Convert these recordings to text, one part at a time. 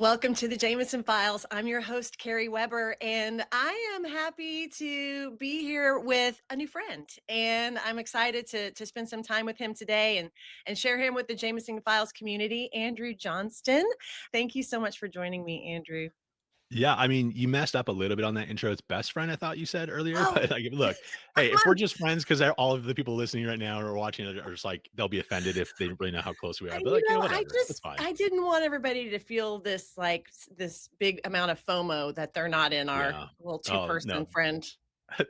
Welcome to the Jameson Files. I'm your host, Carrie Weber, and I am happy to be here with a new friend. And I'm excited to spend some time with him today and share him with the Jameson Files community, Andrew Johnston. Thank you so much for joining me, Andrew. Yeah, I mean, you messed up a little bit on that intro. It's best friend, I thought you said earlier, Oh, but like, look, hey, if we're just friends, because all of the people listening right now or watching it are just like they'll be offended if they don't really know how close we are. But like, whatever, it's fine. I didn't want everybody to feel this this big amount of FOMO that they're not in our Yeah. little Oh no, two-person friend.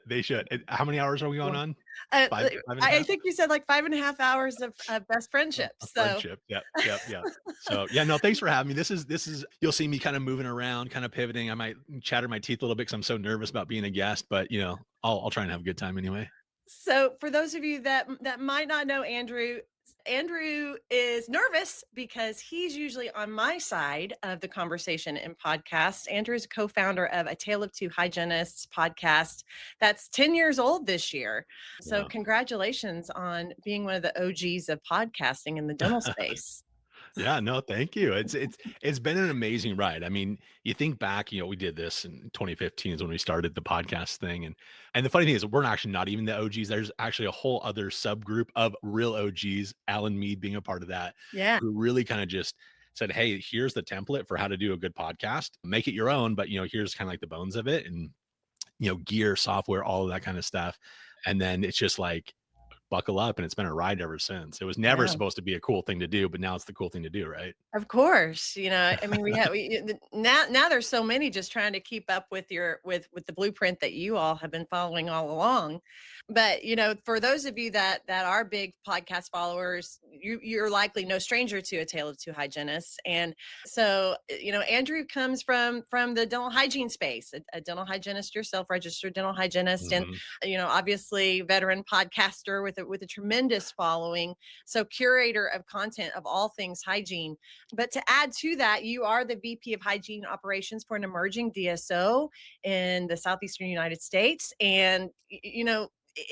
they should. How many hours are we going Well, on? uh, Five and a I half. think you said like 5.5 hours of best friendship. A So friendship. Yep, yep, yep. So yeah, no, thanks for having me. This is you'll see me kind of moving around, kind of pivoting. I might chatter my teeth a little bit because I'm so nervous about being a guest, but I'll try and have a good time anyway. So for those of you that might not know Andrew, Andrew is nervous because he's usually on my side of the conversation in podcasts. Andrew is a co-founder of A Tale of Two Hygienists podcast that's 10 years old this year. So Yeah. congratulations on being one of the OGs of podcasting in the dental space. Yeah, no, thank you. It's been an amazing ride. I mean, you think back, we did this in 2015 is when we started the podcast thing. And the funny thing is we're actually not even the OGs. There's actually a whole other subgroup of real OGs, Alan Mead being a part of that, Yeah. who really kind of just said, hey, here's the template for how to do a good podcast. Make it your own, but here's kind of like the bones of it and gear, software, all of that kind of stuff. And then it's just like buckle up, and it's been a ride ever since. It was never Yeah. supposed to be a cool thing to do, but now it's the cool thing to do, right? Of course, I mean, now there's so many just trying to keep up with your with the blueprint that you all have been following all along. But for those of you that are big podcast followers, you're likely no stranger to A Tale of Two Hygienists. And so, Andrew comes from the dental hygiene space, a dental hygienist yourself, registered dental hygienist, and Mhm. obviously veteran podcaster with a tremendous following. So curator of content of all things hygiene. But to add to that, you are the VP of Hygiene Operations for an emerging DSO in the southeastern United States. And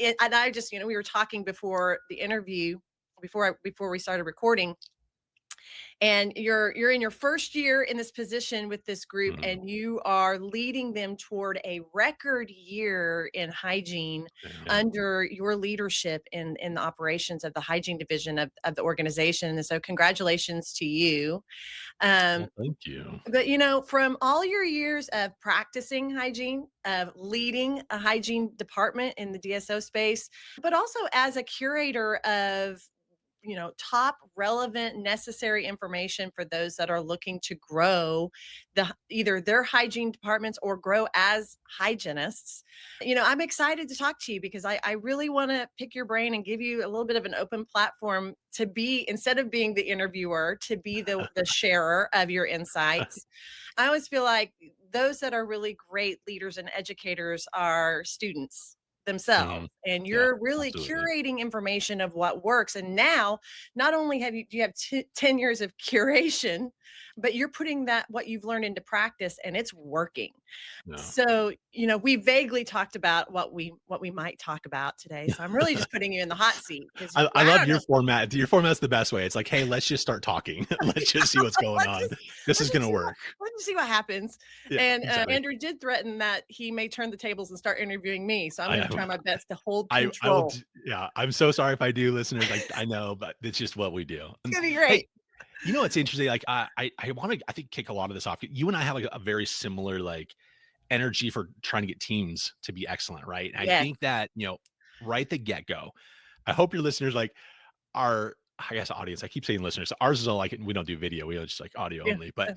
and I just, we were talking before the interview, before we started recording, and you're in your first year in this position with this group, Mhm. and you are leading them toward a record year in hygiene Yeah. under your leadership in the operations of the hygiene division of the organization. And so congratulations to you. um, Well, thank you. but from all your years of practicing hygiene, of leading a hygiene department in the DSO space, but also as a curator of top relevant necessary information for those that are looking to grow either their hygiene departments or grow as hygienists. I'm excited to talk to you because I really want to pick your brain and give you a little bit of an open platform to be, instead of being the interviewer, to be the sharer of your insights. I always feel like those that are really great leaders and educators are students themselves, Mhm. and Yeah, you're really absolutely. curating information of what works. And now, not only do you have 10 years of curation, but you're putting that what you've learned into practice, and it's working. No. So we vaguely talked about what we might talk about today, so I'm really just putting you in the hot seat because I I love don't know. your format. Your format's the best way. It's like, "Hey, let's just start talking. Let's just see what's going let's on. just This is let's just gonna see what work." happens. Yeah, And exactly. Andrew did threaten that he may turn the tables and start interviewing me, so I'm going I to try my best to hold I will control. d yeah, I'm so sorry if I do, listeners. I know, but it's just what we do. It's And, going to be hey, great. what's interesting? Like, I wanna, I think, kick a lot of this off. You and I have, like, a very similar, like, energy for trying to get teams to be excellent, right? And I Yes. think that, right at the get-go, I hope your listeners, like, are, I guess, audience. I keep saying listeners. Ours is all like, we don't do video. We are just like audio Yeah. only. But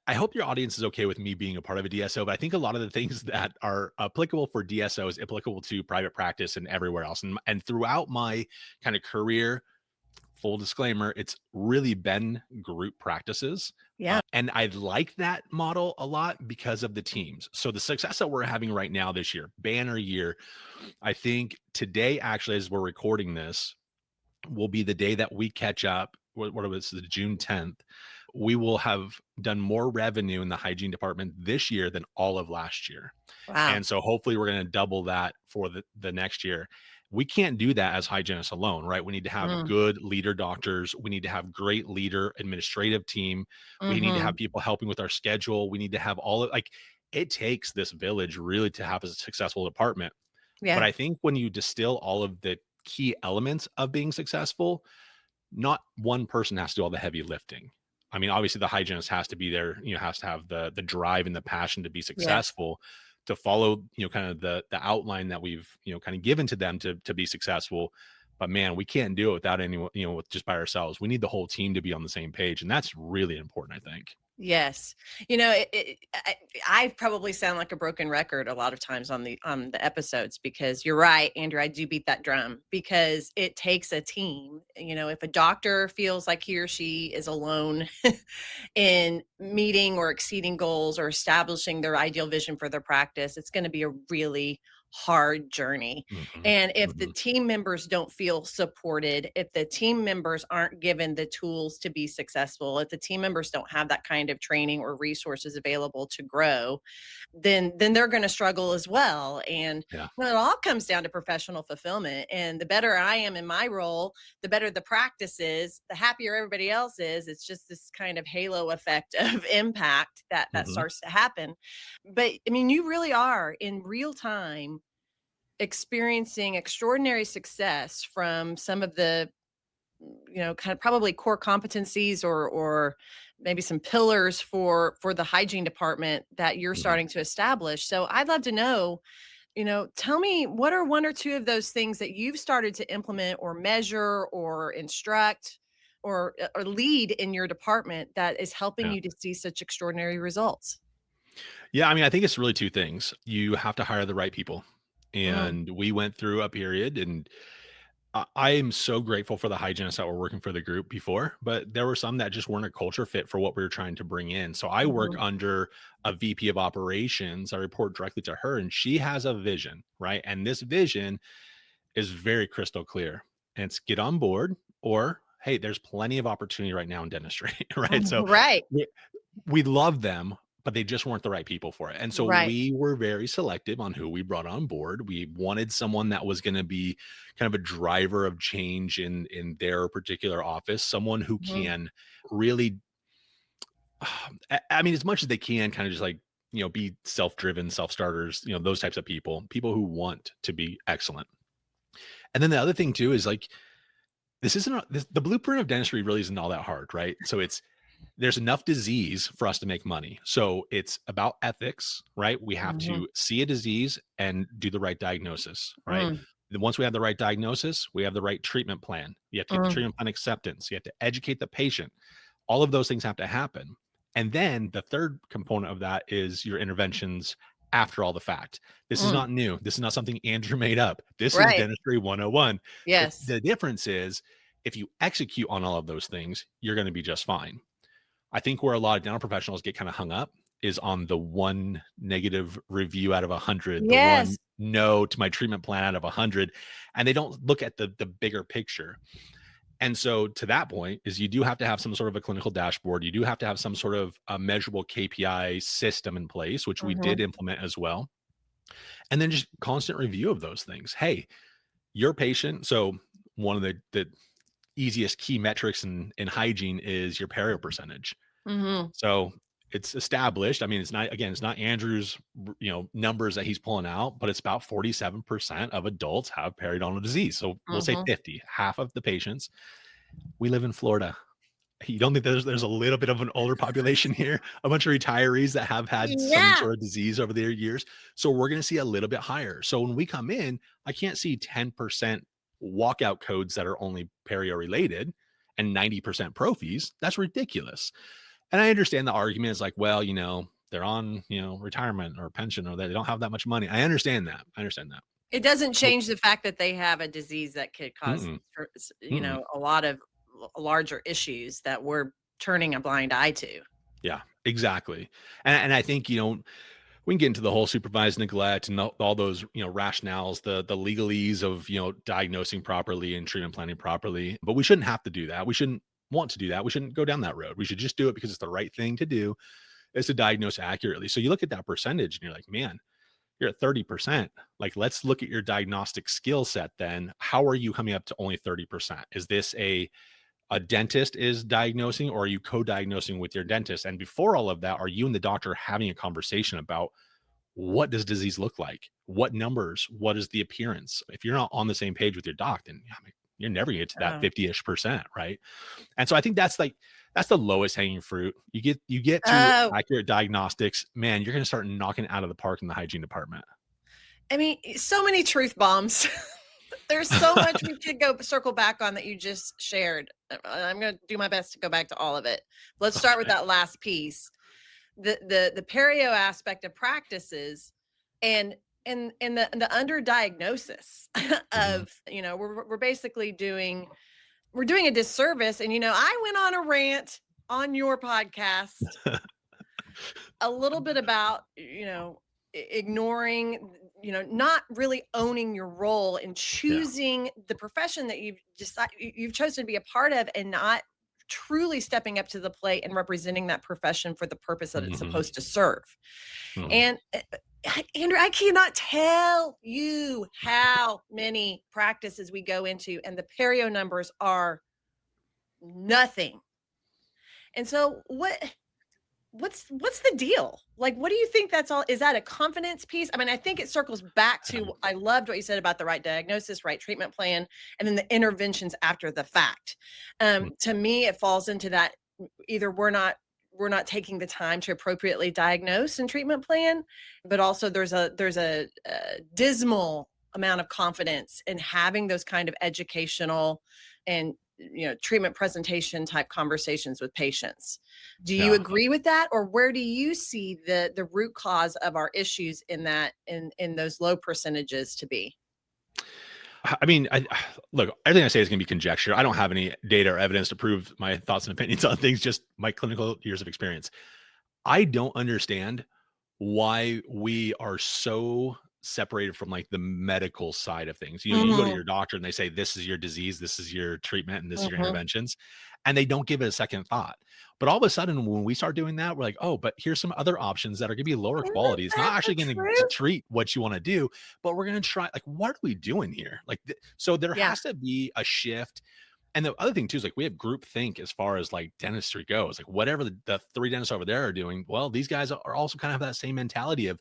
I hope your audience is okay with me being a part of a DSO. But I think a lot of the things that are applicable for DSO is applicable to private practice and everywhere else. And throughout my kind of career, full disclaimer, it's really been group practices. Yeah. And I like that model a lot because of the teams. So the success that we're having right now this year, banner year, I think today, actually, as we're recording this, will be the day that we catch up. What was the June 10th? we will have done more revenue in the hygiene department this year than all of last year. Wow. And so hopefully we're going to double that for the next year. We can't do that as hygienists alone, right? We need to have Mm. good leader doctors. We need to have great leader administrative team. We need to have Mhm. people helping with our schedule. We need to have all of like it takes this village really to have a successful department. But Yeah. I think when you distill all of the key elements of being successful, not one person has to do all the heavy lifting. I mean, obviously the hygienist has to be there, has to have the drive and the passion to be Yes. successful, to follow, kind of the outline that we've, kind of given to them to be successful. But man, we can't do it without anyone, with just by ourselves. We need the whole team to be on the same page. And that's really important, I think. Yes. I probably sound like a broken record a lot of times on the episodes because you're right, Andrew. I do beat that drum because it takes a team. If a doctor feels like he or she is alone in meeting or exceeding goals or establishing their ideal vision for their practice, it's going to be a really hard journey. Mhm, And if the mhm, team members don't feel supported, if the team members aren't given the tools to be successful, if the team members don't have that kind of training or resources available to grow, then they're going to struggle as well. And yeah. it all comes down to professional fulfillment. And the better I am in my role, the better the practice is, the happier everybody else is. It's just this kind of halo effect of impact that Mhm, starts to happen. But I mean, you really are in real time experiencing extraordinary success from some of the kind of probably core competencies or maybe some pillars for the hygiene department that you're mhm. starting to establish. So I'd love to know, tell me, what are one or two of those things that you've started to implement or measure or instruct or lead in your department that is helping Yeah. you to see such extraordinary results? Yeah, I mean, I think it's really 2 things. You have to hire the right people, Mm, and we went through a period, and I am so grateful for the hygienists that were working for the group before, but there were some that just weren't a culture fit for what we were trying to bring in. So I work mhm, under a VP of operations. I report directly to her, and she has a vision, right? And this vision is very crystal clear. And it's get on board, or hey, there's plenty of opportunity right now in dentistry, right? mhm, So right, we love them, but they just weren't the right people for it. And so right. we were very selective on who we brought on board. We wanted someone that was going to be kind of a driver of change in their particular office, someone who Mhm, can really I mean as much as they can kind of just like, be self-driven, self-starters, those types of people who want to be excellent. And then the other thing too is like this isn't the blueprint of dentistry really isn't all that hard, right? So there's enough disease for us to make money. So it's about ethics, right? We have mhm, to see a disease and do the right diagnosis, right? mm, Then once we have the right diagnosis, we have the right treatment plan. You have to get the mm, treatment plan acceptance. You have to educate the patient. All of those things have to happen. And then the third component of that is your interventions after all the fact. This is mm. not new. This is not something Andrew made up. This is Right. dentistry 101. Yes. The difference is if you execute on all of those things, you're going to be just fine. I think where a lot of dental professionals get kind of hung up is on the one negative review out of 100, the one Yes. no to my treatment plan out of 100, and they don't look at the bigger picture. And so to that point is you do have to have some sort of a clinical dashboard. You do have to have some sort of a measurable KPI system in place, which we did Mhm, implement as well. And then just constant review of those things. Hey, your patient. So one of the easiest key metrics in hygiene is your perio percentage. mhm, So it's established. I mean, it's not Andrew's, numbers that he's pulling out, but it's about 47% of adults have periodontal disease. So we'll say mhm. 50, half of the patients. We live in Florida. You don't think there's a little bit of an older population here, a bunch of retirees that have had some Yeah. sort of disease over their years. So we're going to see a little bit higher. So when we come in, I can't see 10% walkout codes that are only perio related and 90% prophies. That's ridiculous. And I understand the argument is like, well, they're on, retirement or pension or they don't have that much money. I understand that. I understand that. It doesn't But change the fact that they have a disease that could cause, mm-mm, mm-mm. a lot of larger issues that we're turning a blind eye to. Yeah, exactly. And I think, we can get into the whole supervised neglect and all those, rationales, the legalese of, diagnosing properly and treatment planning properly, but we shouldn't have to do that. We shouldn't want to do that. We shouldn't go down that road. We should just do it because it's the right thing to do, is to diagnose accurately. So you look at that percentage and you're like, man, you're at 30%. Like, let's look at your diagnostic skill set then. How are you coming up to only 30%? Is this a dentist is diagnosing, or are you co-diagnosing with your dentist? And before all of that, are you and the doctor having a conversation about what does disease look like? What numbers? What is the appearance? If you're not on the same page with your doc, then I mean, you're never gonna get to that Oh. 50-ish percent, right? And so I think that's the lowest hanging fruit. You get to Oh, accurate diagnostics, man, you're gonna start knocking it out of the park in the hygiene department. I mean, so many truth bombs. There's so much we could go circle back on that you just shared. I'm going to do my best to go back to all of it. Let's start with Okay. that last piece. The perio aspect of practices and the underdiagnosis Mhm. of, we're basically doing a disservice. And I went on a rant on your podcast a little bit about, ignoring, not really owning your role and Yeah. choosing the profession that you've chosen to be a part of, and not truly stepping up to the plate and representing that profession for the purpose that it's Mhm. supposed to serve. Mhm. And Andrew, I cannot tell you how many practices we go into and the perio numbers are nothing. And so what's the deal? Like, what do you think that's all? Is that a confidence piece? I mean, I think it circles back to, I loved what you said about the right diagnosis, right treatment plan, and then the interventions after the fact. Mhm. To me, it falls into that, either we're not taking the time to appropriately diagnose and treatment plan, but also there's a dismal amount of confidence in having those kind of educational and treatment presentation type conversations with patients. Do you Yeah. agree with that, or where do you see the root cause of our issues in that, in those low percentages to be? I mean, look, everything I say is going to be conjecture. I don't have any data or evidence to prove my thoughts and opinions on things, just my clinical years of experience. I don't understand why we are so separated from like the medical side of things. You go to Mhm, your doctor and they say, this is your disease, this is your treatment, and this is your mhm. interventions. And they don't give it a second thought. But all of a sudden, when we start doing that, we're like, oh, but here's some other options that are going to be lower Isn't quality. It's not that the actually going to truth? treat what you want to do, but we're going to try. Like, what are we doing here? Like, so there Yeah. has to be a shift. And the other thing too is like we have group think as far as like dentistry goes. Like whatever the three dentists over there are doing, well, these guys are also kind of have that same mentality of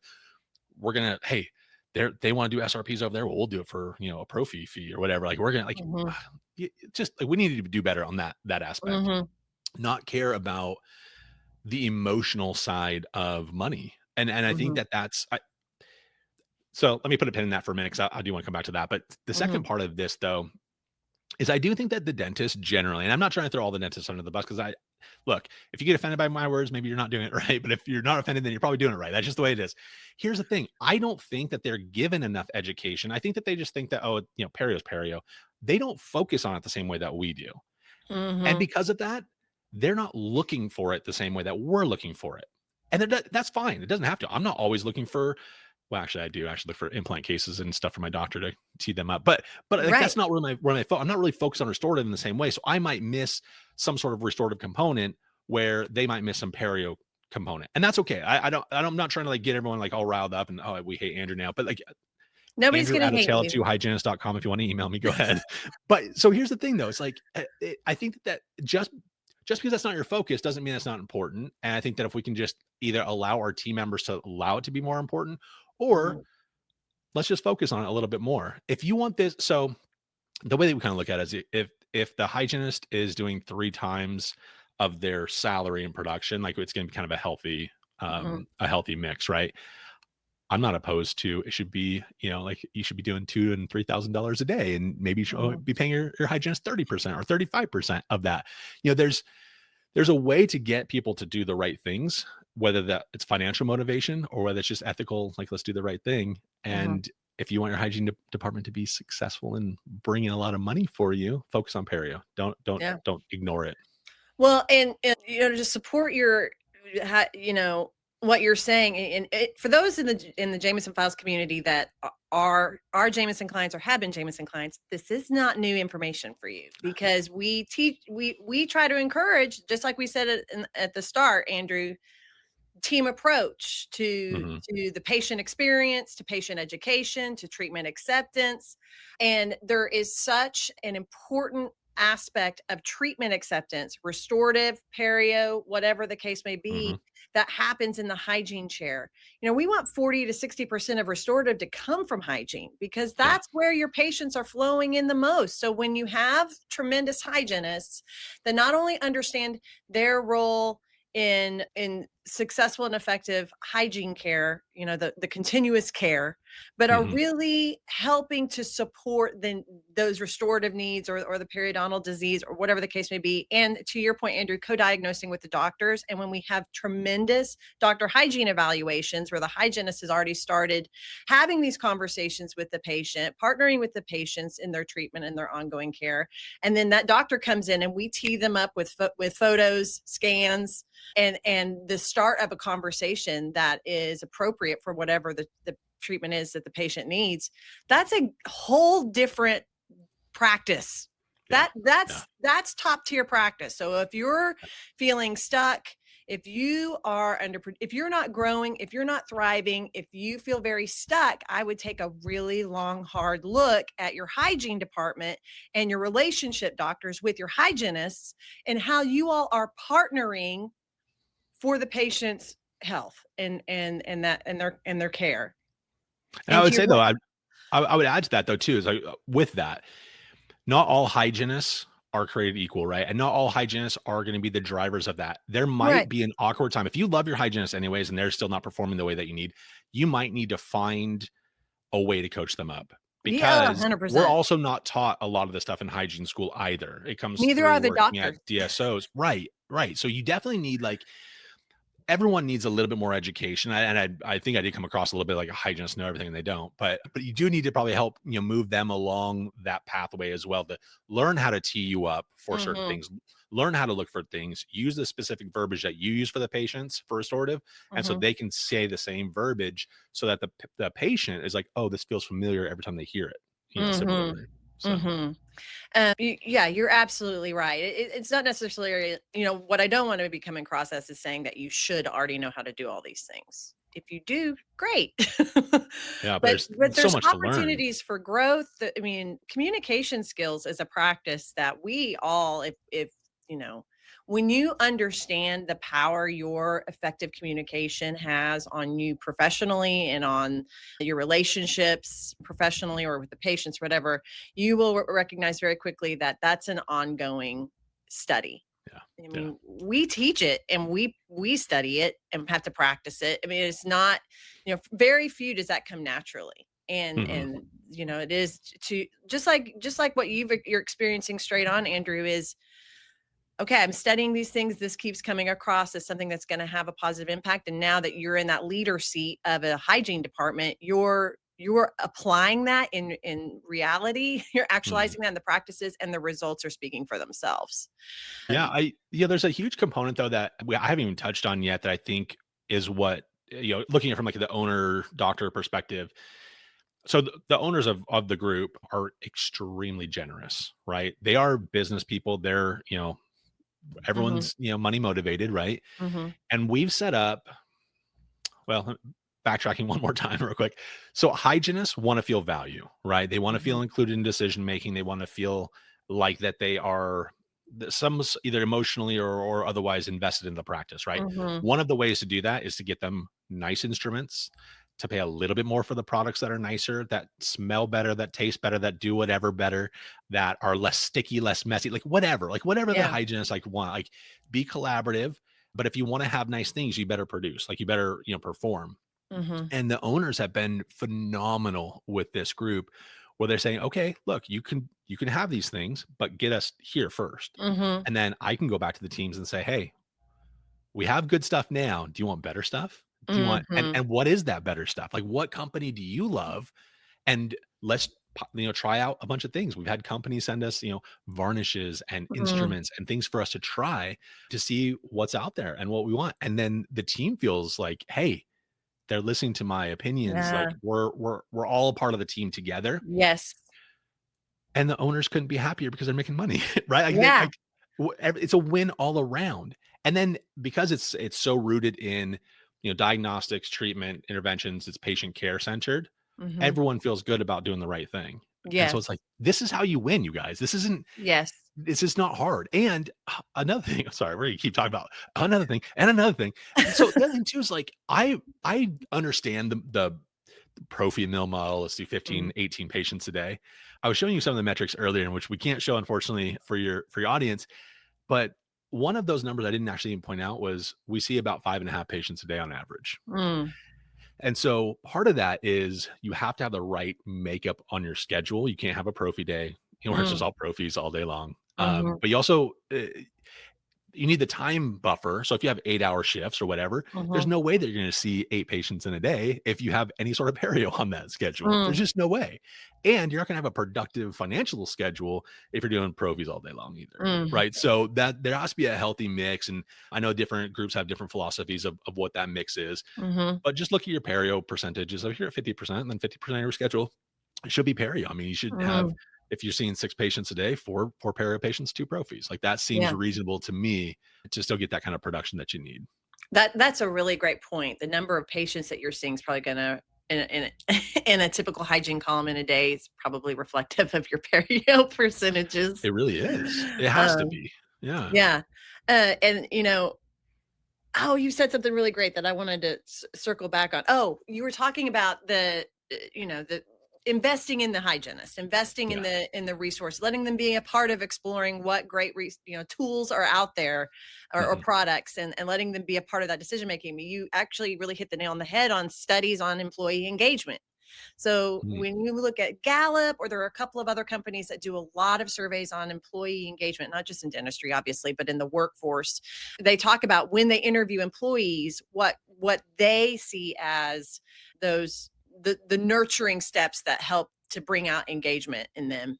we're gonna, hey, they want to do SRPs over there. Well, we'll do it for a pro fee or whatever. Like we're gonna like Mhm, just like we need to do better on that aspect. mhm, Not care about the emotional side of money. And I think mhm, so let me put a pin in that for a minute because I do want to come back to that. But the second mhm. part of this though is I do think that the dentist generally, and I'm not trying to throw all the dentists under the bus because I look, if you get offended by my words, maybe you're not doing it right. But if you're not offended, then you're probably doing it right. That's just the way it is. Here's the thing. I don't think that they're given enough education. I think that they just think that, oh, perio is perio. They don't focus on it the same way that we do. And Mhm. because of that, they're not looking for it the same way that we're looking for it. And that's fine. It doesn't have to. I'm not always looking for, well, actually, I do actually look for implant cases and stuff for my doctor to tee them up. But like Right. that's not I'm not really focused on restorative in the same way. So I might miss some sort of restorative component where they might miss some perio component. And that's okay. I'm not trying to like get everyone like all riled up and oh we hate Andrew now. But like Nobody's Andrew gonna at a hate tale of you. two hygienist.com. If you want to email me, go ahead. But so here's the thing though. It's like I think that just because that's not your focus doesn't mean that's not important. And I think that if we can just either allow our team members to allow it to be more important, or Mhm, let's just focus on it a little bit more. If you want this, so the way that we kind of look at it is if the hygienist is doing 3 times of their salary in production, like it's going to be kind of mhm, a healthy mix, right? I'm not opposed to it should be, like you should be doing $2,000 and $3,000 a day, and maybe you should mhm, be paying your hygienist 30% or 35% of that. There's a way to get people to do the right things, whether that it's financial motivation or whether it's just ethical, like let's do the right thing. mhm. And if you want your hygiene department to be successful and bring in a lot of money for you, focus on perio. Don't don't Yeah. don't ignore it. Well, and to support your, ha you know what you're saying, and for those in the Jameson Files community that are Jameson clients or have been Jameson clients, this is not new information for you, because we teach, we try to encourage, just like we said at the start, Andrew, team approach Hmm. to the patient experience, to patient education, to treatment acceptance. And there is such an important aspect of treatment acceptance, restorative, perio, whatever the case may be, Hmm. that happens in the hygiene chair. We want 40 to 60% of restorative to come from hygiene, because Yeah. that's where your patients are flowing in the most. So when you have tremendous hygienists that not only understand their role in successful and effective hygiene care, the continuous care, but are Hmm. really helping to support those restorative needs, or the periodontal disease, or whatever the case may be. And to your point, Andrew, co-diagnosing with the doctors. And when we have tremendous doctor hygiene evaluations where the hygienist has already started having these conversations with the patient, partnering with the patients in their treatment and their ongoing care, and then that doctor comes in and we tee them up with photos, scans, and the start of a conversation that is appropriate for whatever the treatment is that the patient needs. That's a whole different practice. Yeah. Yeah. That's top tier practice. So if you're feeling stuck, if if you're not growing, if you're not thriving, if you feel very stuck, I would take a really long, hard look at your hygiene department and your relationship doctors with your hygienists, and how you all are partnering for the patient's health and their care. And I And would to your say though, point, I would add to that though too, is like with that, not all hygienists are created equal, right? And not all hygienists are going to be the drivers of that. There might right. be an awkward time. If you love your hygienist anyways and they're still not performing the way that you need, you might need to find a way to coach them up, Yeah, because we're 100%. also not taught a lot of the stuff in hygiene school either. It comes Neither through are the working at doctors. DSOs. Right, right. So you definitely need like everyone needs a little bit more education. I think I did come across a little bit like a hygienist know everything and they don't, but you do need to probably help, move them along that pathway as well, to learn how to tee you up for certain Mhm, things, learn how to look for things, use the specific verbiage that you use for the patients for restorative. And so mhm, they can say the same verbiage so that the patient is like, oh, this feels familiar every time they hear it, mhm, similarly. So mhm. Yeah, you're absolutely right. It's not necessarily, what I don't want to be coming across as is saying that you should already know how to do all these things. If you do, great. yeah, but but there's but so there's much to learn. opportunities for growth. I mean, communication skills is a practice that we all, if you know, when you understand the power your effective communication has on you professionally and on your relationships professionally or with the patients, whatever, you will recognize very quickly that that's an ongoing study. Yeah. I Yeah. mean, we teach it and we study it and have to practice it. I mean, it's not, very few does that come naturally. Hmm. And it is to just like what you're experiencing straight on, Andrew, is okay, I'm studying these things. This keeps coming across as something that's going to have a positive impact. And now that you're in that leader seat of a hygiene department, you're applying that in reality. You're Hmm. actualizing that in the practices, and the results are speaking for themselves. Yeah, Um, there's a huge component though that I haven't even touched on yet that I think is what, looking at it from like the owner doctor perspective. So the owners of the group are extremely generous, right? They are business people. They're, mhm, everyone's, money motivated, right? mhm, And we've set up, well, backtracking one more time real quick. So hygienists want to feel value, right? They want to mhm, feel included in decision making. They want to feel like that they are either emotionally or otherwise invested in the practice, right? mhm, One of the ways to do that is to get them nice instruments, to pay a little bit more for the products that are nicer, that smell better, that taste better, that do whatever better, that are less sticky, less messy, like whatever the yeah, hygienists like want, like be collaborative. But if you want to have nice things, you better produce, like you better, perform. mhm, And the owners have been phenomenal with this group where they're saying, okay, look, you can have these things, but get us here first. mhm, And then I can go back to the teams and say, hey, we have good stuff now. Do you want better stuff? Do you want, and mhm, and what is that better stuff? Like what company do you love? And let's try out a bunch of things. We've had companies send us, varnishes and Mhm. instruments and things for us to try to see what's out there and what we want. And then the team feels like, hey, they're listening to my opinions. Yeah. Like we're all a part of the team together. Yes. And the owners couldn't be happier because they're making money, right? Like they Yeah. like it's a win all around. And then because it's so rooted in, diagnostics, treatment, interventions, it's patient care centered, Mhm. everyone feels good about doing the right thing. And so it's Yes. like, this is how you win, you guys. Yes. This is not hard. And another thing, sorry, we're gonna keep talking about another thing and another thing. So the other thing too is like I understand the prophy mill model. Let's do Mm. 15, 18 patients a day. I was showing you some of the metrics earlier, in which we can't show, unfortunately, for your audience. But one of those numbers I didn't actually even point out was we see about 5.5 patients a day on average. Mm. And so part of that is you have to have the right makeup on your schedule. You can't have a prophy day, where it's just Mm. all prophies all day long. Mhm. But you also you need the time buffer. So if you have 8-hour shifts or whatever, there's Mhm. no way that you're going to see 8 patients in a day if you have any sort of perio on that schedule. There's Mm. just no way. And you're not going to have a productive financial schedule if you're doing provies all day long either. Mm. Right. So that there has to be a healthy mix. And I know different groups have different philosophies of what that mix is. Mhm. But just look at your perio percentages. If you're at 50%, and then 50% of your schedule, it should be perio. I mean, you should have, Mm. if you're seeing 6 patients a day, four perio patients, 2 prophies. Like that seems Yeah. reasonable to me to still get that kind of production that you need. That's a really great point. The number of patients that you're seeing is probably gonna in a typical hygiene column in a day is probably reflective of your perio percentages. It really is. It has to Um, be. Yeah. yeah. And oh, you said something really great that I wanted to circle back on. Oh, you were talking about the investing in the hygienist, investing Yeah. in the resource, letting them be a part of exploring what great tools are out there or Mhm. products, and letting them be a part of that decision making. You actually really hit the nail on the head on studies on employee engagement. So Mhm. when you look at Gallup, or there are a couple of other companies that do a lot of surveys on employee engagement, not just in dentistry, obviously, but in the workforce, they talk about when they interview employees, what they see as those the nurturing steps that help to bring out engagement in them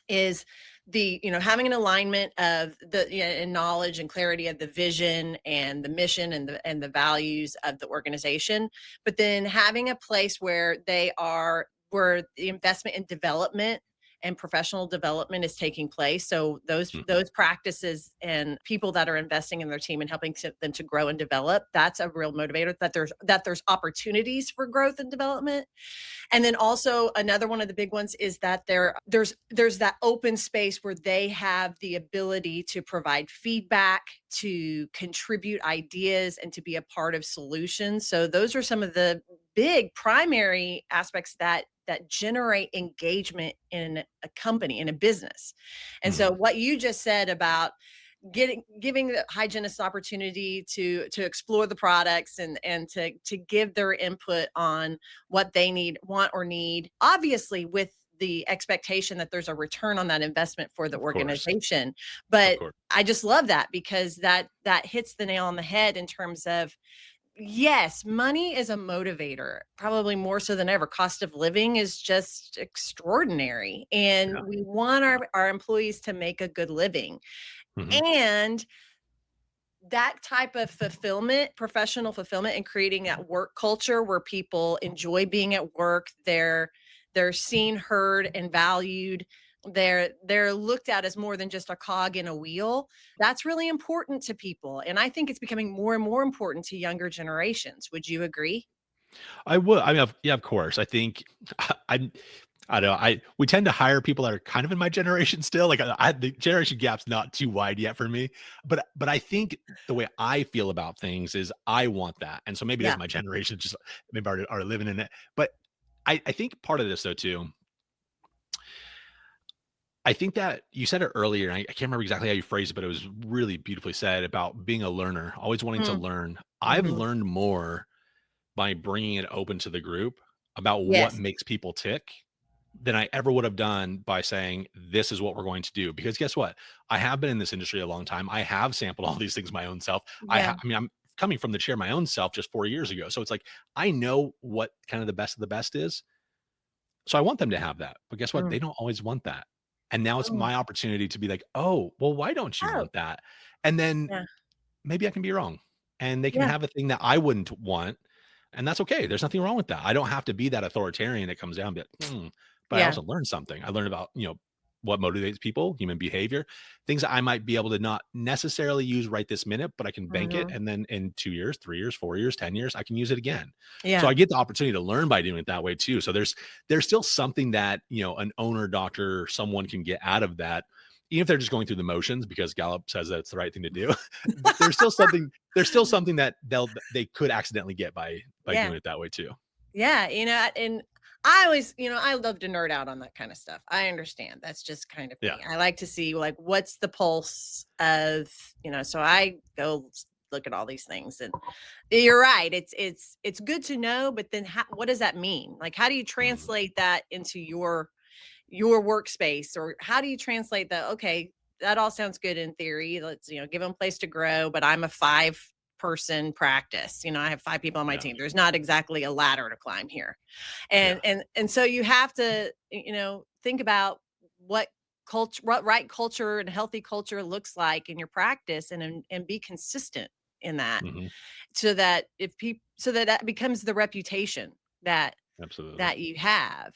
is having an alignment of and knowledge and clarity of the vision and the mission and the values of the organization, but then having a place where the investment in development and professional development is taking place. So Mhm. those practices and people that are investing in their team and helping them to grow and develop, that's a real motivator, that there's opportunities for growth and development. And then also another one of the big ones is that there's that open space where they have the ability to provide feedback, to contribute ideas, and to be a part of solutions. So those are some of the big primary aspects that generate engagement in a company, in a business. And so Mhm. what you just said about giving the hygienists opportunity to explore the products and to give their input on what they want or need, obviously with the expectation that there's a return on that investment for the Of course. organization. Of But course. I just love that, because that hits the nail on the head in terms of, yes, money is a motivator, probably more so than ever. Cost of living is just extraordinary, and Yeah. we want our employees to make a good living. Mhm. And that type of fulfillment, professional fulfillment, and creating that work culture where people enjoy being at work, they're seen, heard, and valued. They're looked at as more than just a cog in a wheel. That's really important to people, and I think it's becoming more and more important to younger generations. Would you agree? I would. I mean, yeah, of course. I think I'm. I don't know. We tend to hire people that are kind of in my generation still. Like the generation gap's not too wide yet for me. But I think the way I feel about things is I want that, and so maybe it is Yeah. my generation just maybe are living in it. But I think part of this though too. I think that you said it earlier, and I can't remember exactly how you phrased it, but it was really beautifully said about being a learner, always wanting to Mm, learn. I've mhm. learned more by bringing it open to the group about what Yes. makes people tick than I ever would have done by saying, "This is what we're going to do." Because guess what? I have been in this industry a long time. I have sampled all these things my own self. Yeah. I mean, I'm coming from the chair my own self just 4 years ago. So it's like I know what kind of the best is. So I want them to have that. But guess what? Mm, They don't always want that. And now it's mm. my opportunity to be like, "Oh, well, why don't you Oh, want that?" And then yeah, maybe I can be wrong, and they can yeah, have a thing that I wouldn't want, and that's okay. There's nothing wrong with that. I don't have to be that authoritarian that comes down and be like, but I yeah. also learned something. I learned about, what motivates people, human behavior, things that I might be able to not necessarily use right this minute, but I can bank it. Mhm. And then in 2 years, 3 years, 4 years, 10 years, I can use it again. So Yeah. I get the opportunity to learn by doing it that way too. So there's still something that, an owner, doctor, someone can get out of that, even if they're just going through the motions because Gallup says that it's the right thing to do. There's still something that they could accidentally get by Yeah. doing it that way too. Yeah, and I always, I love to nerd out on that kind of stuff. I understand. That's just kind of Yeah. me. I like to see like what's the pulse of, so I go look at all these things and you're right. It's good to know, but then what does that mean? Like how do you Mhm. translate that into your workspace, or how do you translate that? Okay, that all sounds good in theory. Let's, give them a place to grow, but I'm a 5-person practice. I have 5 people on my Yeah. team. There's not exactly a ladder to climb here. Yeah. And so you have to, think about what what right culture and healthy culture looks like in your practice, and be consistent in that, Mhm. so that if people so that that becomes the reputation that Absolutely. that you have.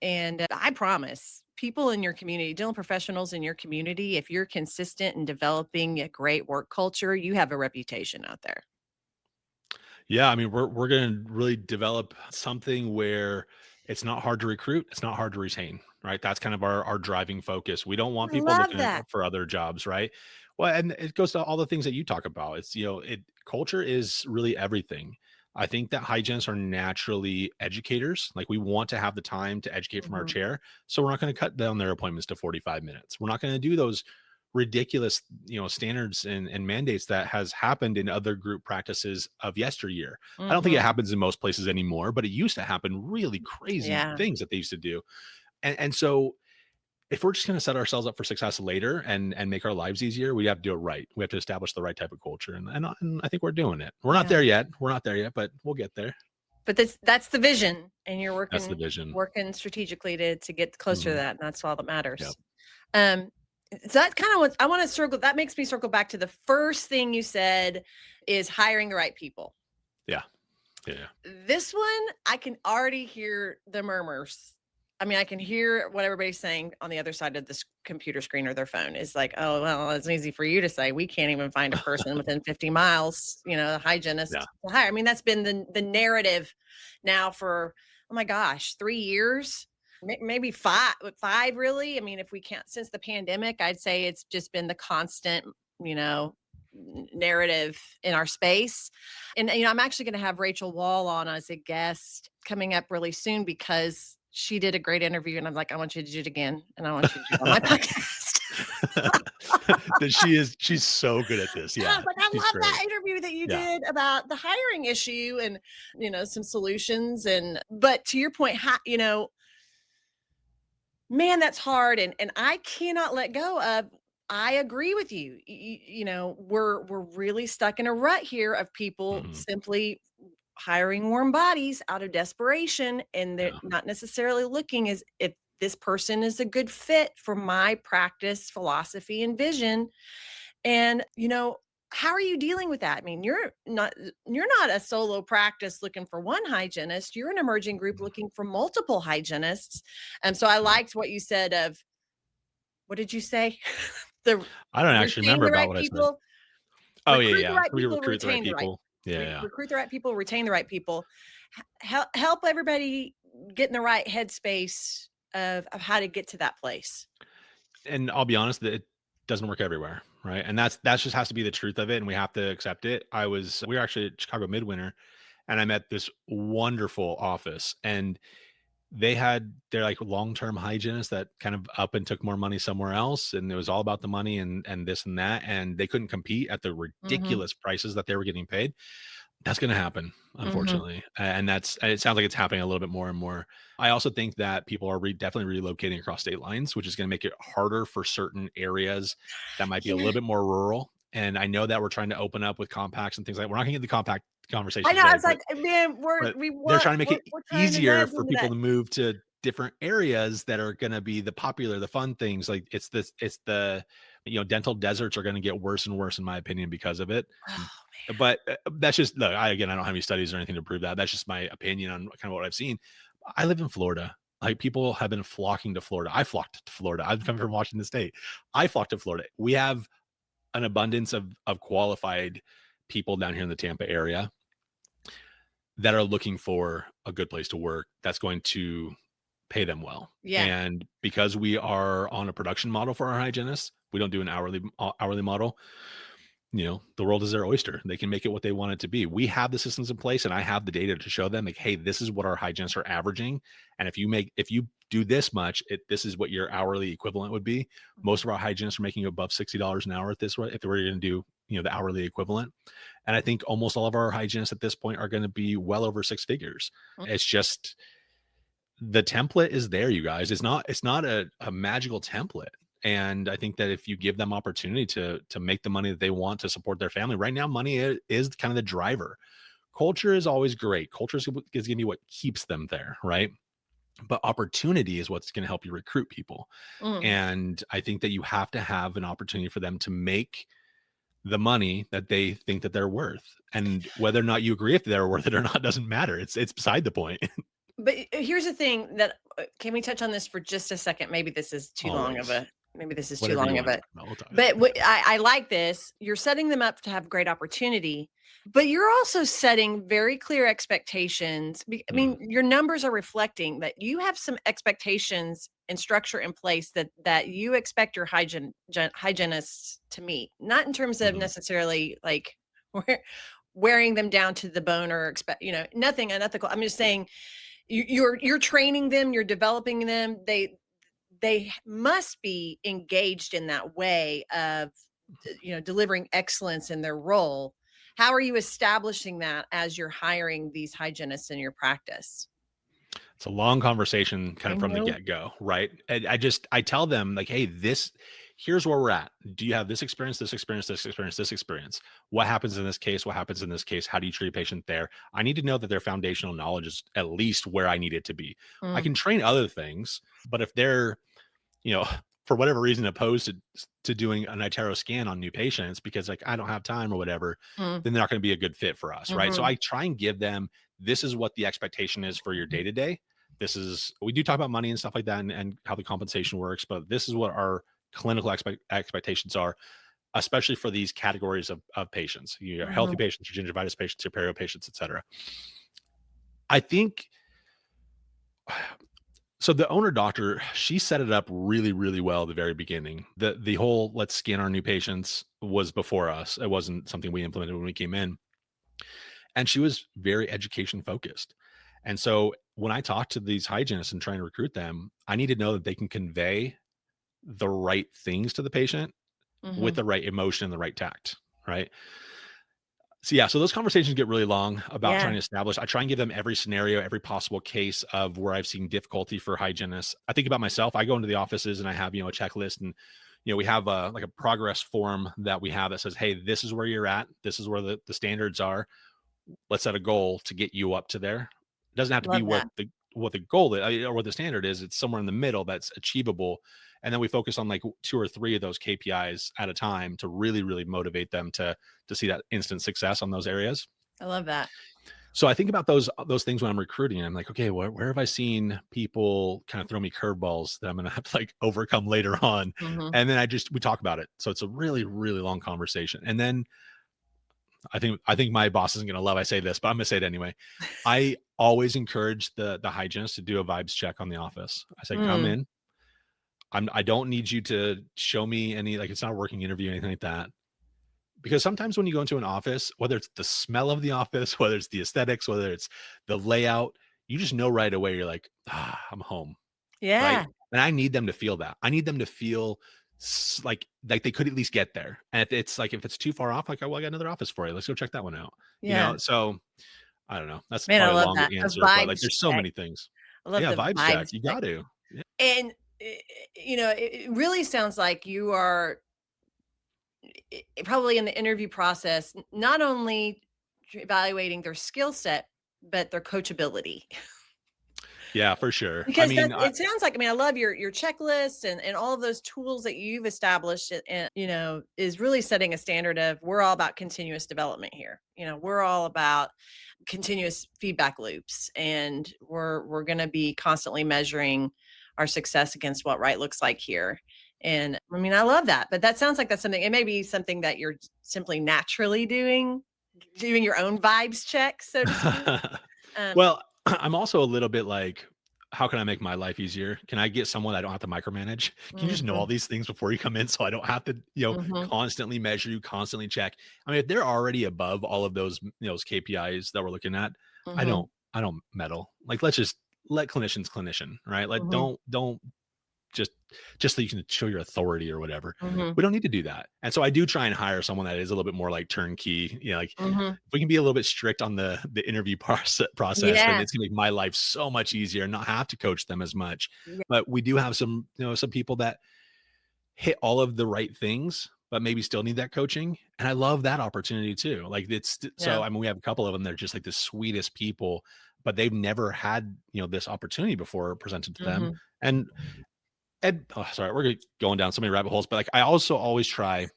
And I promise people in your community, dental professionals in your community, if you're consistent in developing a great work culture, you have a reputation out there. Yeah, I mean, we're gonna really develop something where it's not hard to recruit, it's not hard to retain, right? That's kind of our driving focus. We don't want I people love looking that. for other jobs, right? Well, and it goes to all the things that you talk about. It's culture is really everything. I think that hygienists are naturally educators. Like we want to have the time to educate from our Mhm. chair. So we're not going to cut down their appointments to 45 minutes. We're not going to do those ridiculous, standards and mandates that has happened in other group practices of yesteryear. I don't think it Mhm. happens in most places anymore, but it used to happen really crazy Yeah. things that they used to do. And so if we're just going to set ourselves up for success later and make our lives easier, we have to do it right. We have to establish the right type of culture. And I think we're doing it. We're not Yeah. there yet. We're not there yet, but we'll get there. But that's the vision, and you're That's the working vision. working strategically to get closer to Mhm. that, and that's all that Yeah. matters. Um, so that kind of what I want to circle. That makes me circle back to the first thing you said is hiring the right people. Yeah. Yeah. This one, I can already hear the murmurs. I mean, I can hear what everybody's saying on the other side of this computer screen or their phone is like, oh, well, it's easy for you to say. We can't even find a person within 50 miles, a Yeah. hygienist to hire. I mean, that's been the narrative now for, oh my gosh, 3 years, maybe five really. I mean, if we can't, since the pandemic, I'd say it's just been the constant, you know, narrative in our space. And I'm actually going to have Rachel Wall on as a guest coming up really soon because she did a great interview, and I'm like, I want you to do it again, and I want you to do it on my podcast. That she's so good at this. And I Yeah. was like, I She's love great. that interview that you Yeah. did about the hiring issue and some solutions. And but to your point, man, that's hard, and I cannot let go of. I agree with you. We're really stuck in a rut here of people Mhm. simply hiring warm bodies out of desperation, and they're Yeah. not necessarily looking as if this person is a good fit for my practice philosophy and vision. And how are you dealing with that? I mean, you're not a solo practice looking for one hygienist. You're an emerging group Mhm. looking for multiple hygienists. And so I Yeah. liked what you said of, what did you say? the I don't actually retain remember the about right what I said. people, Oh, yeah, recruit the yeah. right We people, recruit the right retain the right people. Yeah, yeah. recruit the right people, retain the right people. Help everybody get in the right headspace of how to get to that place. And I'll be honest that it doesn't work everywhere, right? And that's just has to be the truth of it, and we have to accept it. We were actually at Chicago Midwinter, and I met this wonderful office, and they had their, like, long-term hygienist that kind of up and took more money somewhere else, and it was all about the money and this and that, and they couldn't compete at the Mhm. ridiculous prices that they were getting paid. That's gonna happen, Mhm. unfortunately, and it sounds like it's happening a little bit more and more. I also think that people are definitely relocating across state lines, which is gonna make it harder for certain areas that might be a Yeah. little bit more rural, and I know that we're trying to open up with compacts and things like we're not gonna get the compact I conversation know, I today, was like, "Man, but they're trying to make it we're trying to easier nudge for into people that." to move to different areas that are going to be the popular, the fun things. Like it's the, dental deserts are going to get worse and worse, in my opinion, because of it. Oh, But that's just, look, again, I don't have any studies or anything to prove that. That's just my opinion on kind of what I've seen. I live in Florida. Like, people have been flocking to Florida. I flocked to Florida. I'm coming from Washington State. I flocked to Florida. We have an abundance of qualified people down here in the Tampa area that are looking for a good place to work that's going to pay them well. yeah. And because we are on a production model for our hygienists, we don't do an hourly model. The world is their oyster. They can make it what they want it to be. We have the systems in place, and I have the data to show them, like, hey, this is what our hygienists are averaging. And if you do this much, this is what your hourly equivalent would be. Mhm. Most of our hygienists are making above $60 an hour at this rate if they were going to do, the hourly equivalent. And I think almost all of our hygienists at this point are going to be well over six figures. Mm. It's just, the template is there, you guys. It's not a magical template. And I think that if you give them opportunity to make the money that they want to support their family, right now, money is kind of the driver. Culture is always great. Culture is going to be what keeps them there, right? But opportunity is what's going to help you recruit people. Mm. And I think that you have to have an opportunity for them to make the money that they think that they're worth. And whether or not you agree if they're worth it or not doesn't matter. It's beside the point. But here's the thing that can we touch on this for just a second? Maybe this is too long of Always. a maybe this is too Whatever you long of want to a talk about, we'll talk. but I like this. You're setting them up to have great opportunity, but you're also setting very clear expectations. I Mm, mean, your numbers are reflecting that you have some expectations and structure in place that you expect your hygienists to meet, not in terms of mhm. necessarily like wearing them down to the bone or nothing unethical. I'm just saying you're training them, you're developing them. They must be engaged in that way of delivering excellence in their role. How are you establishing that as you're hiring these hygienists in your practice? It's a long conversation kind I of from the know. get-go, right? And I tell them, like, "Hey, here's where we're at. Do you have this experience, this experience, this experience, this experience? What happens in this case? What happens in this case? How do you treat a patient there?" I need to know that their foundational knowledge is at least where I need it to be. I Mm, can train other things, but if they're, you know, for whatever reason, opposed to doing an iTero scan on new patients because, like, I don't have time or whatever, mm, then they're not going to be a good fit for us, right? So mhm, I try and give them, this is what the expectation is for your mhm, day to day. This is, we do talk about money and stuff like that, and how the compensation works, but this is what our clinical expectations are, especially for these categories of patients: your healthy mhm. patients, your gingivitis patients, your perio patients, etc. I think, so the owner doctor, she set it up really, really well at the very beginning. The whole let's scan our new patients was before us. It wasn't something we implemented when we came in. And she was very education focused. And so when I talk to these hygienists and trying to recruit them, I need to know that they can convey the right things to the patient with Mhm. the right emotion and the right tact. Right. So yeah, so those conversations get really long about trying Yeah, to establish. I try and give them every scenario, every possible case of where I've seen difficulty for hygienists. I think about myself. I go into the offices and I have, a checklist, and we have like a progress form that we have that says, hey, this is where you're at. This is where the standards are. Let's set a goal to get you up to there. It doesn't have to be love what that. the goal is, or what the standard is. It's somewhere in the middle that's achievable. And then we focus on like two or three of those KPIs at a time to really, really motivate them to see that instant success on those areas. I love that. So I think about those things when I'm recruiting. I'm like, okay, where have I seen people kind of throw me curveballs that I'm going to have to like overcome later on? Mhm. And then we talk about it. So it's a really, really long conversation. And then I think my boss isn't going to love I say this, but I'm going to say it anyway. I always encourage the hygienist to do a vibes check on the office. I say, come Mm. in. I don't need you to show me any, like, it's not a working interview or anything like that. Because sometimes when you go into an office, whether it's the smell of the office, whether it's the aesthetics, whether it's the layout, you just know right away. You're like, I'm home, right? Yeah, And I need them to feel that. I need them to feel like they could at least get there. And if it's too far off, like, oh, well, I got another office for you. Let's go check that one out. yeah. So I don't know. That's Man, I probably a love longer that. A answer, but like vibes there's so check. many things. I love Yeah, the vibes check. vibes You check. got to. Yeah. And, it really sounds like you are probably in the interview process, not only evaluating their skill set, but their coachability. Yeah, for sure. I Because mean, that it sounds like, I mean, I love your checklist and all of those tools that you've established and, is really setting a standard of we're all about continuous development here. We're all about continuous feedback loops, and we're going to be constantly measuring our success against what right looks like here. And I mean, I love that, but that sounds like that's something, it may be something that you're simply naturally doing your own vibes check, so to speak. Um, well, I'm also a little bit like, how can I make my life easier? Can I get someone I don't have to micromanage? Can you just know all mhm, these things before you come in so I don't have to, mhm, constantly measure you, constantly check? I mean, if they're already above all of those, those KPIs that we're looking at, I mhm, don't I don't meddle. Like let's just let clinicians clinician, right? Like mhm, don't just so you can show your authority or whatever. mhm, We don't need to do that. And so I do try and hire someone that is a little bit more like turnkey. Like mhm. if we can be a little bit strict on the interview process, then Yeah, it's gonna make my life so much easier and not have to coach them as much. yeah, But we do have some, some people that hit all of the right things, but maybe still need that coaching. And I love that opportunity too. Like yeah. so I mean, we have a couple of them. They're just like the sweetest people, but they've never had, this opportunity before presented to them. Mhm. And oh, sorry, we're going down so many rabbit holes, but like I also always try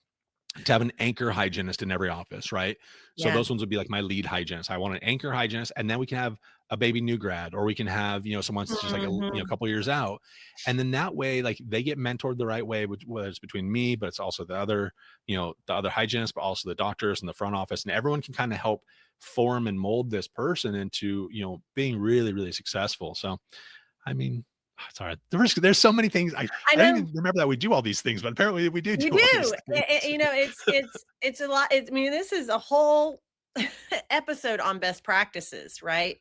to have an anchor hygienist in every office, right? So Yeah. those ones would be like my lead hygienist. I want an anchor hygienist, and then we can have a baby new grad, or we can have someone's just like a Mhm. couple years out, and then that way like they get mentored the right way, whether it's between me, but it's also the other hygienists, but also the doctors and the front office, and everyone can kind of help form and mold this person into being really really successful. So I mean, sorry, there's so many things. I I didn't know even remember that we do all these things, but apparently we do you do all these do. things. It's a lot. I mean, this is a whole episode on best practices, right?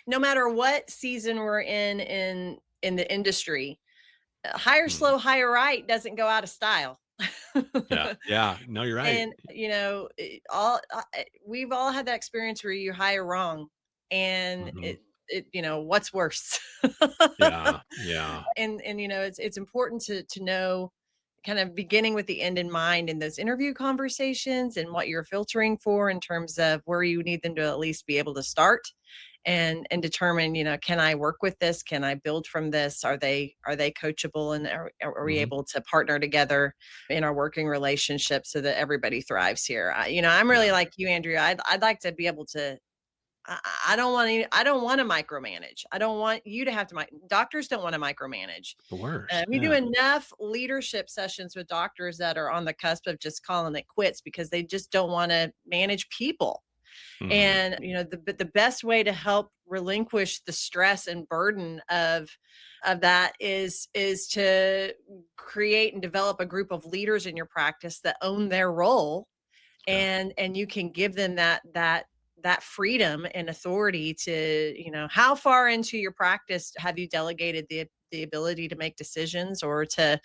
No matter what season we're in the industry, hire Mm, slow, hire right doesn't go out of style. yeah, yeah. No, you're right. And we've all had that experience where you hire wrong, and Mhm. what's worse. Yeah, yeah. And it's important to know kind of beginning with the end in mind in those interview conversations and what you're filtering for in terms of where you need them to at least be able to start and determine, can I work with this, can I build from this, are they coachable, and are we Mhm. able to partner together in our working relationship so that everybody thrives here. I'm really Yeah. like you, Andrea. I'd like to be able to, I don't want to. I don't want to micromanage. I don't want you to have to. Doctors don't want to micromanage. The worst. We do Yeah. enough leadership sessions with doctors that are on the cusp of just calling it quits because they just don't want to manage people. Mhm. And the best way to help relinquish the stress and burden of that is to create and develop a group of leaders in your practice that own their role, Yeah. and you can give them that freedom and authority to, how far into your practice have you delegated the ability to make decisions or to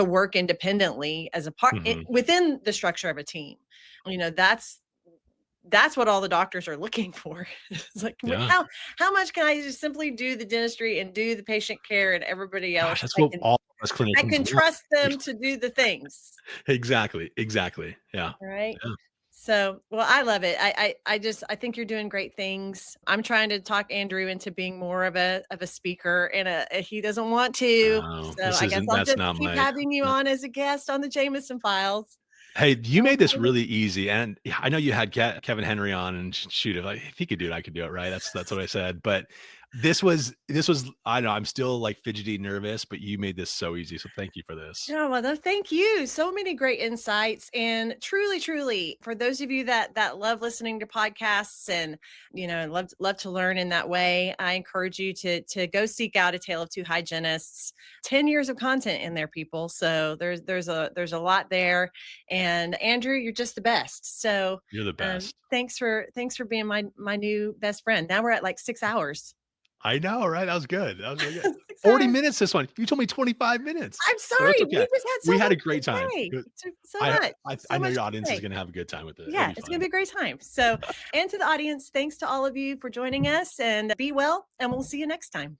work independently as a part Mhm. within the structure of a team. That's what all the doctors are looking for. It's like, Yeah. how much can I just simply do the dentistry and do the patient care, and everybody Gosh, else that's what all of us I clinicians can want. trust them to do the things. Exactly, exactly. Yeah. Right. Yeah. So, well, I love it. I think you're doing great things. I'm trying to talk Andrew into being more of a speaker, and he doesn't want to. Oh, So I guess I'll that's just not keep my having you no. on as a guest on the Jameson Files. Hey, you made this Um, really easy, and yeah, I know you had Kevin Henry on, and shoot, if he could do it, I could do it, right? That's what I said. But this was I know I'm still like fidgety, nervous, but you made this so easy. So thank you for this. Yeah, well, thank you. So many great insights, and truly, truly, for those of you that love listening to podcasts and love to learn in that way, I encourage you to go seek out A Tale of Two Hygienists. 10 years of content in there, people. So there's a lot there. And Andrew, you're just the best. So You're the best. thanks for being my new best friend. Now we're at like 6 hours. I know, right? That was good. That was really good. 6 40 hours. minutes this one. You told me 25 minutes. I'm So it's sorry. We okay. just had We so had much a great to time. say. Good. So I much, I so know much your to audience is say. gonna have a good time with it. It'll Yeah, be it's gonna fun. be a great time. So, and to the audience, thanks to all of you for joining us, and be well, and we'll see you next time.